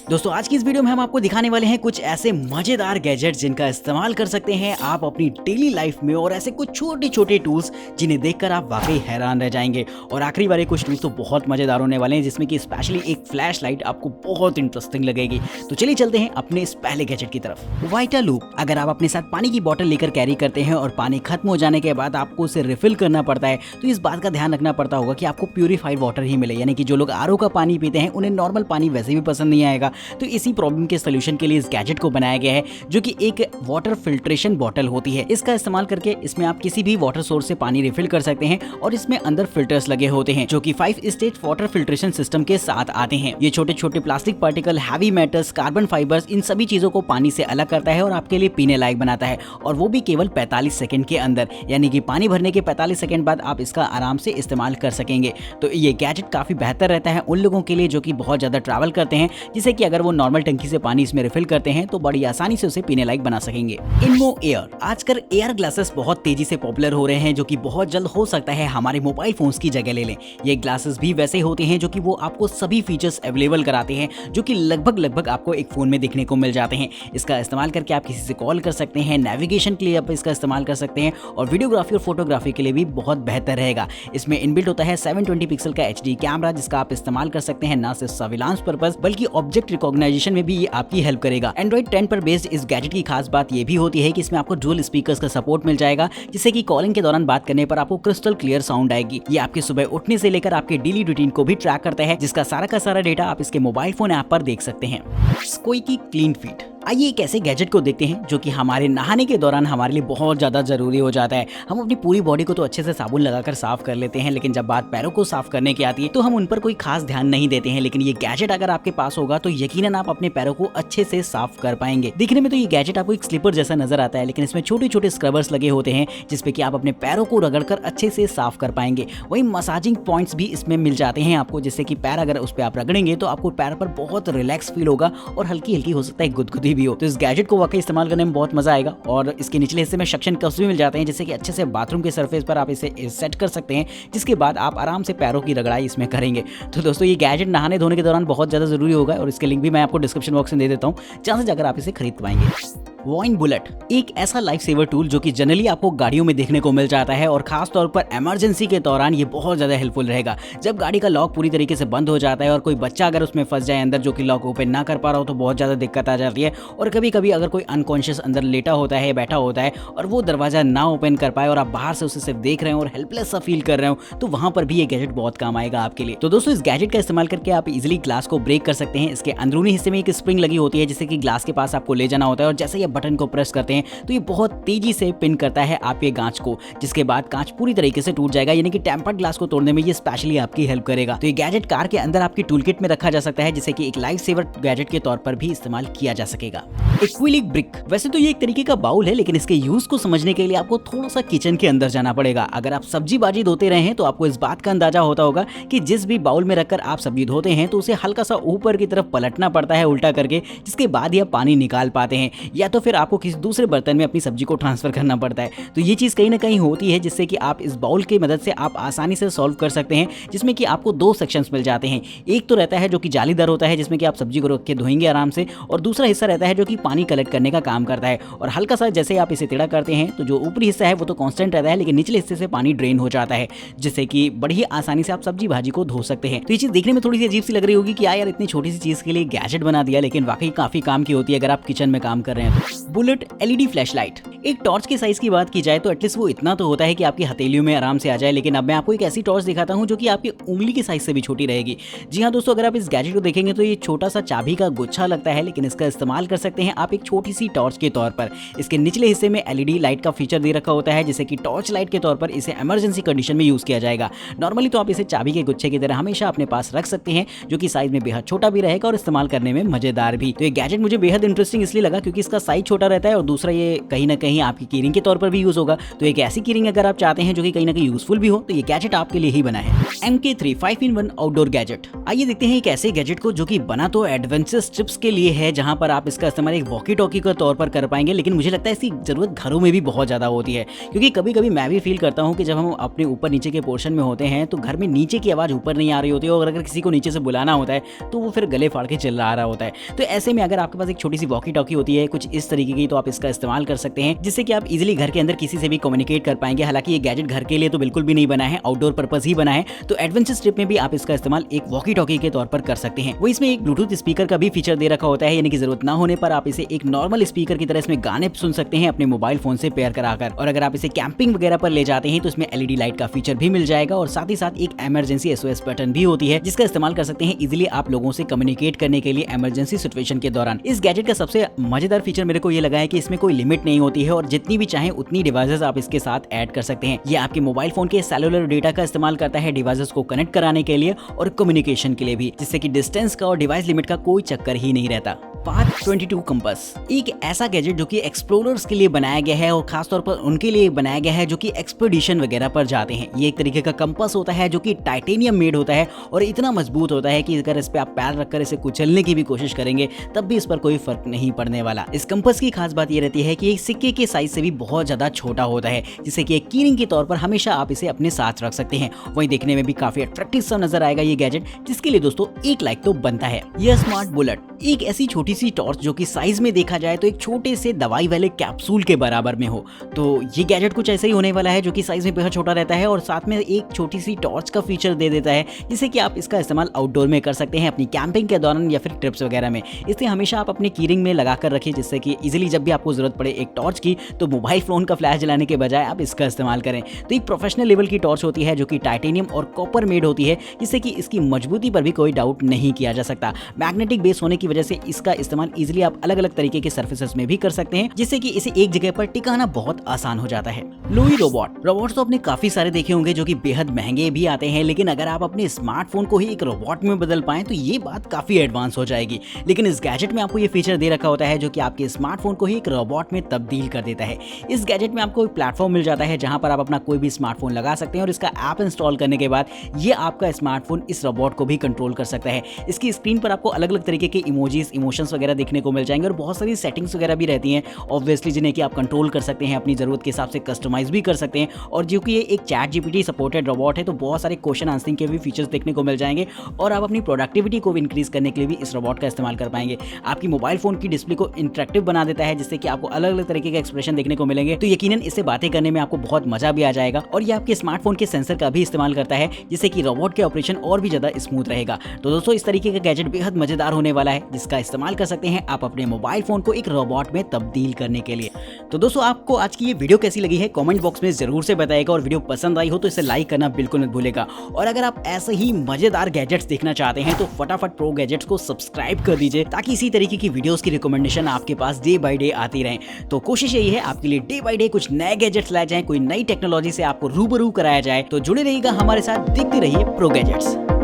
दोस्तों आज की इस वीडियो में हम आपको दिखाने वाले हैं कुछ ऐसे मजेदार गैजेट्स जिनका इस्तेमाल कर सकते हैं आप अपनी डेली लाइफ में, और ऐसे कुछ छोटे छोटे टूल्स जिन्हें देखकर आप वाकई हैरान रह जाएंगे। और आखिरी वाले कुछ टूल्स तो बहुत मजेदार होने वाले हैं, जिसमें कि स्पेशली एक फ्लैश लाइट आपको बहुत इंटरेस्टिंग लगेगी। तो चलिए चलते हैं अपने इस पहले गैजेट की तरफ, वाइटा लूप। अगर आप अपने साथ पानी की बोतल लेकर कैरी करते हैं और पानी खत्म हो जाने के बाद आपको उसे रिफिल करना पड़ता है, तो इस बात का ध्यान रखना पड़ता होगा कि आपको प्यूरिफाइड वाटर ही मिले। यानी कि जो लोग आरओ का पानी पीते हैं उन्हें नॉर्मल पानी वैसे भी पसंद नहीं आएगा। तो इसी प्रॉब्लम के सोल्यूशन के लिए इस गैजेट को बनाया गया है, जो कि एक वाटर फिल्ट्रेशन बॉटल होती है। इसका इस्तेमाल करके इसमें आप किसी भी वाटर सोर्स से पानी रिफिल कर सकते हैं, और इसमें अंदर फिल्टर्स लगे होते हैं जो कि 5 स्टेज वाटर फिल्ट्रेशन सिस्टम के साथ आते हैं। ये छोटे छोटे plastic particle, heavy metals, carbon fibres, इन सभी चीजों को पानी से अलग करता है और आपके लिए पीने लायक बनाता है, और वो भी केवल 45 सेकंड के अंदर। यानी कि पानी भरने के 45 सेकंड बाद आप इसका आराम से इस्तेमाल कर सकेंगे। तो ये गैजेट काफी बेहतर रहता है उन लोगों के लिए जो कि बहुत ज्यादा ट्रैवल करते हैं, जिससे कि अगर वो नॉर्मल टंकी से पानी इसमें रिफिल करते हैं तो बड़ी आसानी से उसे पीने लायक बना सकेंगे। इनमो एयर। आजकल एयर ग्लासेस बहुत तेजी से पॉपुलर हो रहे हैं, जो कि बहुत जल्द हो सकता है हमारे मोबाइल फोन्स की जगह ले लें। ये ग्लासेस भी वैसे होते हैं जो कि वो आपको सभी फीचर्स अवेलेबल कराते हैं, जो कि लगभग आपको एक फोन में देखने को मिल जाते हैं। इसका इस्तेमाल करके आप किसी से कॉल कर सकते हैं, नेविगेशन के लिए आप इसका इस्तेमाल कर सकते हैं, और वीडियोग्राफी और फोटोग्राफी के लिए भी बहुत बेहतर रहेगा। इसमें इनबिल्ट होता है 720 पिक्सल का HD कैमरा, जिसका आप इस्तेमाल कर सकते हैं ना सिर्फ सर्विलांस पर्पस बल्कि ऑब्जेक्ट रिकॉग्नाइजेशन में भी ये आपकी हेल्प करेगा। एंड्रॉइड 10 पर बेस्ड इस गैजेट की खास बात ये भी होती है कि इसमें आपको डुअल स्पीकर्स का सपोर्ट मिल जाएगा, जिससे कि कॉलिंग के दौरान बात करने पर आपको क्रिस्टल क्लियर साउंड आएगी। ये आपके सुबह उठने से लेकर आपके डेली रूटीन को भी ट्रैक करता है, जिसका सारा का सारा डेटा आप इसके मोबाइल फोन ऐप पर देख सकते हैं। Squeaky clean feet. आइए एक ऐसे गैजेट को देखते हैं जो कि हमारे नहाने के दौरान हमारे लिए बहुत ज़्यादा ज़रूरी हो जाता है। हम अपनी पूरी बॉडी को तो अच्छे से साबुन लगाकर साफ कर लेते हैं, लेकिन जब बात पैरों को साफ करने की आती है तो हम उन पर कोई खास ध्यान नहीं देते हैं। लेकिन ये गैजेट अगर आपके पास होगा तो यकीनन आप अपने पैरों को अच्छे से साफ कर पाएंगे। दिखने में तो ये गैजेट आपको एक स्लीपर जैसा नजर आता है, लेकिन इसमें छोटे छोटे स्क्रबर्स लगे होते हैं, जिसपे कि आप अपने पैरों को रगड़कर अच्छे से साफ कर पाएंगे। वही मसाजिंग पॉइंट्स भी इसमें मिल जाते हैं आपको, जिससे कि पैर अगर उस पर आप रगड़ेंगे तो आपको पैर पर बहुत रिलैक्स फील होगा, और हल्की हल्की हो सकता है गुदगुदी भी हो। तो इस गैजेट वाकई इस्तेमाल करने में बहुत मजा आएगा। और इसके निचले हिस्से में सक्शन कप्स भी मिल जाते हैं, जिससे कि अच्छे से बाथरूम के सरफेस पर आप इसे सेट कर सकते हैं, जिसके बाद आप आराम से पैरों की रगड़ाई इसमें करेंगे। तो दोस्तों ये गैजेट नहाने धोने के दौरान बहुत ज्यादा जरूरी होगा, और इसके लिंक भी मैं आपको डिस्क्रिप्शन बॉक्स में दे देता हूँ, जहां से जाकर आप इसे खरीद पाएंगे। वाइन बुलेट एक ऐसा लाइफ सेवर टूल जो कि जनरली आपको गाड़ियों में देखने को मिल जाता है, और खास तौर पर इमरजेंसी के दौरान ये बहुत ज्यादा हेल्पफुल रहेगा। जब गाड़ी का लॉक पूरी तरीके से बंद हो जाता है और कोई बच्चा अगर उसमें फंस जाए अंदर, जो कि लॉक ओपन ना कर पा रहा हो, तो बहुत ज्यादा दिक्कत आ जाती है। और कभी कभी अगर कोई अनकॉन्शियस अंदर लेटा होता है, बैठा होता है, और वो दरवाजा ना ओपन कर पाए और आप बाहर से उसे सिर्फ देख रहे हो और हेल्पलेस सा फील कर रहे हो, तो वहां पर भी ये गैजेट बहुत काम आएगा आपके लिए। तो दोस्तों इस गैजेट का इस्तेमाल करके आप इजिली ग्लास को ब्रेक कर सकते हैं। इसके अंदरूनी हिस्से में एक स्प्रिंग लगी होती है, जिससे कि ग्लास के पास आपको ले जाना होता है, और जैसे ये बटन को प्रेस करते हैं तो ये बहुत तेजी से पिन करता है आपके कांच को, जिसके बाद कांच पूरी तरीके से टूट जाएगा। यानी कि टेम्पर्ड ग्लास को तोड़ने में ये स्पेशली आपकी हेल्प करेगा। तो ये गैजेट कार के अंदर आपकी टूल किट में रखा जा सकता है, जिसे कि एक लाइफ सेवर गैजेट के तौर पर भी इस्तेमाल किया जा सकेगा। एक्विलिक ब्रिक। वैसे तो ये एक तरीके का बाउल है, लेकिन इसके यूज को समझने के लिए आपको थोड़ा सा किचन के अंदर जाना पड़ेगा। अगर आप सब्जी बाजी धोते रहे हैं तो आपको इस बात का अंदाजा होता होगा कि जिस भी बाउल में रखकर आप सब्जी धोते हैं तो उसे हल्का सा ऊपर की तरफ पलटना पड़ता है उल्टा करके, जिसके बाद ही आप पानी निकाल पाते हैं, या तो फिर आपको किसी दूसरे बर्तन में अपनी सब्जी को ट्रांसफर करना पड़ता है। तो ये चीज कहीं ना कहीं होती है, जिससे कि आप इस बाउल की मदद से आप आसानी से सॉल्व कर सकते हैं, जिसमें कि आपको 2 सेक्शंस मिल जाते हैं। एक तो रहता है जो कि जालीदार होता है, जिसमें कि आप सब्जी को रख के धोएंगे आराम से, और दूसरा हिस्सा रहता है जो कि पानी कलेक्ट करने का काम करता है। और हल्का सा जैसे आप इसे टेढ़ा करते हैं तो जो ऊपरी हिस्सा है वो तो कांस्टेंट रहता है, लेकिन निचले हिस्से से पानी ड्रेन हो जाता है, जिससे कि बड़ी आसानी से आप सब्जी भाजी को धो सकते हैं। तो ये चीज देखने में थोड़ी सी अजीब सी लग रही होगी कि यार इतनी छोटी सी चीज के लिए गैजेट बना दिया, लेकिन वाकई काफी काम की होती है अगर आप किचन में काम कर रहे हैं तो। Bullet LED flash light. एक टॉर्च के साइज की बात की जाए तो एटलीस्ट वो इतना तो होता है कि आपकी हथेलियों में आराम से आ जाए, लेकिन अब मैं आपको एक ऐसी टॉर्च दिखाता हूं जो कि आपकी उंगली की साइज से भी छोटी रहेगी। जी हां दोस्तों, अगर आप इस गैजेट को देखेंगे तो ये छोटा सा चाबी का गुच्छा लगता है, लेकिन इसका इस्तेमाल कर सकते हैं आप एक छोटी सी टॉर्च के तौर पर। इसके निचले हिस्से में LED लाइट का फीचर दे रखा होता है, जिससे कि टॉर्च लाइट के तौर पर इसे इमरजेंसी कंडीशन में यूज किया जाएगा। नॉर्मली तो आप इसे चाबी के गुच्छे की तरह हमेशा अपने पास रख सकते हैं, जो कि साइज में बेहद छोटा भी रहेगा और इस्तेमाल करने में मजेदार भी। तो ये गैजेट मुझे बेहद इंटरेस्टिंग इसलिए लगा क्योंकि इसका साइज छोटा रहता है और दूसरा ये कहीं ना कहीं आपकी कीरिंग के तौर पर भी यूज होगा। तो एक ऐसी कीरिंग अगर आप चाहते हैं जो कि कहीं ना कहीं यूजफुल भी हो तो ये गैजेट आपके लिए ही बना है। MK3 5-in-1 outdoor gadget. आइए देखते हैं एक ऐसे गैजेट को जो कि बना तो एडवेंचर ट्रिप्स के लिए है, जहां पर आप इसका इस्तेमाल एक वॉकी टॉकी के तौर पर कर पाएंगे, लेकिन मुझे लगता है इसकी जरूरत घरों में भी बहुत ज्यादा होती है, क्योंकि कभी कभी मैं भी फील करता हूं कि जब हम अपने ऊपर नीचे के पोर्शन में होते हैं तो घर में नीचे की आवाज ऊपर नहीं आ रही होती है, और अगर किसी को नीचे से बुलाना होता है तो वो फिर गले फाड़ के चिल्ला रहा होता है। तो ऐसे में अगर आपके पास एक छोटी सी वॉकी टॉकी होती है कुछ इस तरीके की, तो आप इसका इस्तेमाल कर सकते हैं, जिससे कि आप इजीली घर के अंदर किसी से भी कम्युनिकेट कर पाएंगे। हालांकि ये गैजेट घर के लिए तो बिल्कुल भी नहीं बना है, आउटडोर पर्पस ही बना है। तो एडवेंचर ट्रिप में भी आप इसका इस्तेमाल एक वॉकी टॉकी के तौर पर कर सकते हैं। वो इसमें एक ब्लूटूथ स्पीकर का भी फीचर दे रखा होता है, यानी कि जरूरत ना होने पर आप इसे एक नॉर्मल स्पीकर की तरह इसमें गाने सुन सकते हैं अपने मोबाइल फोन से पेयर कराकर। और अगर आप इसे कैंपिंग वगैरह पर ले जाते हैं तो इसमें LED लाइट का फीचर भी मिल जाएगा, और साथ ही साथ एक इमरजेंसी SOS बटन भी होती है, जिसका इस्तेमाल कर सकते हैं इजीली आप लोगों से कम्युनिकेट करने के लिए इमरजेंसी सिचुएशन के दौरान। इस गैजेट का सबसे मजेदार फीचर मेरे को ये लगा है कि इसमें कोई लिमिट नहीं होती है, और जितनी भी चाहे उतनी डिवाइसेस आप इसके साथ ऐड कर सकते हैं। ये आपके मोबाइल फोन के सेलुलर डेटा का इस्तेमाल करता है डिवाइसेस को कनेक्ट कराने के लिए और कम्युनिकेशन के लिए भी, जिससे कि डिस्टेंस का और डिवाइस लिमिट का कोई चक्कर ही नहीं रहता। पाथ 22 कंपास एक ऐसा गैजेट जो कि एक्सप्लोरर्स के लिए बनाया गया है, और खासतौर पर उनके लिए बनाया गया है जो कि एक्सपेडिशन वगैरह पर जाते हैं। ये एक तरीके का कंपास होता है जो कि टाइटेनियम मेड होता है और इतना मजबूत होता है कि अगर इस पे आप पैर रखकर इसे कुचलने की भी कोशिश करेंगे तब भी इस पर कोई फर्क नहीं पड़ने वाला। इस कंपास की खास बात ये रहती है कि एक सिक्के के साइज से भी बहुत ज्यादा छोटा होता है, जिससे कि एक कीरिंग के तौर पर हमेशा आप इसे अपने साथ रख सकते हैं। वहीं देखने में भी काफी अट्रैक्टिव सा नजर आएगा ये गैजेट, जिसके लिए दोस्तों एक लाइक तो बनता है। यह स्मार्ट बुलेट एक ऐसी छोटी सी टॉर्च जो कि साइज में देखा जाए तो एक छोटे से दवाई वाले कैप्सूल के बराबर में हो। तो ये गैजेट कुछ ऐसे ही होने वाला है, जो कि साइज में बेहद छोटा रहता है और साथ में एक छोटी सी टॉर्च का फीचर दे देता है, जिससे कि आप इसका इस्तेमाल आउटडोर में कर सकते हैं अपनी कैंपिंग के दौरान या फिर ट्रिप्स वगैरह में। इसे हमेशा आप अपने कीरिंग में लगा कर रखिए, जिससे कि इजीली जब भी आपको जरूरत पड़े एक टॉर्च की तो मोबाइल फोन का फ्लैश जलाने के बजाय आप इसका इस्तेमाल करें। तो एक प्रोफेशनल लेवल की टॉर्च होती है जो कि टाइटेनियम और कॉपर मेड होती है, जिससे कि इसकी मजबूती पर भी कोई डाउट नहीं किया जा सकता। मैग्नेटिक बेस होने की वजह से इसका इस्तेमाल इजीली आप अलग अलग तरीके के सर्फेसेस में भी कर सकते हैं, जिससे कि इसे एक जगह पर टिकाना बहुत आसान हो जाता है। लुई रोबोट्स तो आपने काफी सारे देखे होंगे जो कि बेहद महंगे भी आते हैं, लेकिन अगर आप अपने स्मार्टफोन को ही एक रोबोट में बदल पाएं तो ये बात काफी एडवांस हो जाएगी। लेकिन इस गैजेट में आपको ये फीचर दे रखा होता है जो कि आपके स्मार्टफोन को ही एक रोबोट में तब्दील कर देता है। इस गैजेट में आपको एक प्लेटफॉर्म मिल जाता है जहां पर आप अपना कोई भी स्मार्टफोन लगा सकते हैं, और इसका ऐप इंस्टॉल करने के बाद ये आपका स्मार्टफोन इस रोबोट को भी कंट्रोल कर सकता है। इसकी स्क्रीन पर आपको अलग अलग तरीके के इमोजीज, इमोशंस वगैरह देखने को मिल जाएंगे, और बहुत सारी सेटिंग्स वगैरह भी रहती हैं ऑब्वियसली, जिन्हें कि आप कंट्रोल कर सकते हैं, अपनी जरूरत के हिसाब से कस्टमाइज भी कर सकते हैं। और जो कि ये एक चैट GPT सपोर्टेड रोबोट है, तो बहुत सारे क्वेश्चन आंसरिंग के भी फीचर्स देखने को मिल जाएंगे, और आप अपनी प्रोडक्टिविटी को भी इंक्रीज करने के लिए भी इस रोबोट का इस्तेमाल कर पाएंगे। आपकी मोबाइल फोन की डिस्प्ले को इंटरेक्टिव बना देता है, जिससे कि आपको अलग अलग तरीके के एक्सप्रेशन देखने को मिलेंगे। तो यकीनन इससे बातें करने में आपको बहुत मजा भी आ जाएगा, और ये आपके स्मार्टफोन के सेंसर का भी इस्तेमाल करता है, जिससे कि रोबोट के ऑपरेशन और भी ज्यादा स्मूथ रहेगा। तो दोस्तों इस तरीके का गैजेट बेहद मजेदार होने वाला है, जिसका इस्तेमाल कर सकते हैं आप अपने मोबाइल फोन को एक रोबोट में तब्दील करने के लिए। तो दोस्तों आपको आज की ये वीडियो कैसी लगी है कमेंट बॉक्स में जरूर से बताइएगा, और वीडियो पसंद आई हो तो इसे लाइक करना बिल्कुल मत भूलेगा। और अगर आप ऐसे ही मजेदार गैजेट्स देखना चाहते हैं तो फटाफट प्रो गैजेट्स को सब्सक्राइब कर दीजिए, ताकि इसी तरीके की वीडियोस की रिकमेंडेशन आपके पास डे बाय डे आती रहे। तो कोशिश यही है आपके लिए डे बाय डे कुछ नए गैजेट्स लाए जाएं, कोई नई टेक्नोलॉजी से आपको रूबरू कराया जाए। तो जुड़े रहिएगा हमारे साथ, देखते रहिए प्रो गैजेट्स।